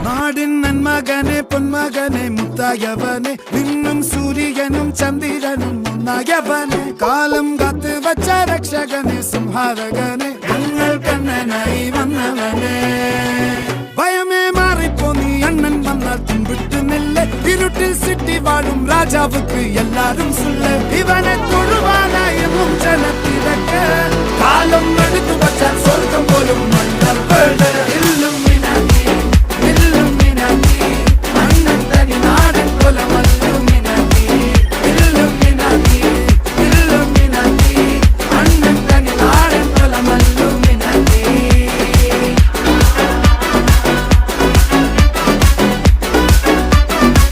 നാടിൻ നന്മകനെ പൊന്മകനെ മുത്തായവനെ നിന്നും സൂര്യനും ചന്ദ്രനും ഒന്നായവനെ കാലം കാത്ത് വച്ച രക്ഷകനെ സംഹാരകനെ ഞങ്ങൾ കണ്ണനായി വന്നവനെ ഭയമേ മാറിപ്പോ നീ അണ്ണൻ വന്നാൽ തുമ്പിട്ട് നില്ല ഇരുട്ടിൽ സിറ്റി വാഴും രാജാവുക്ക് എല്ലാരും സുല്ല ഇവനെ തൊഴുവാനായെന്നും ജനത്തിരക്ക് കാലം എടുത്തു വച്ചാൽ സ്വർഗം പോലും മണ്ണൽ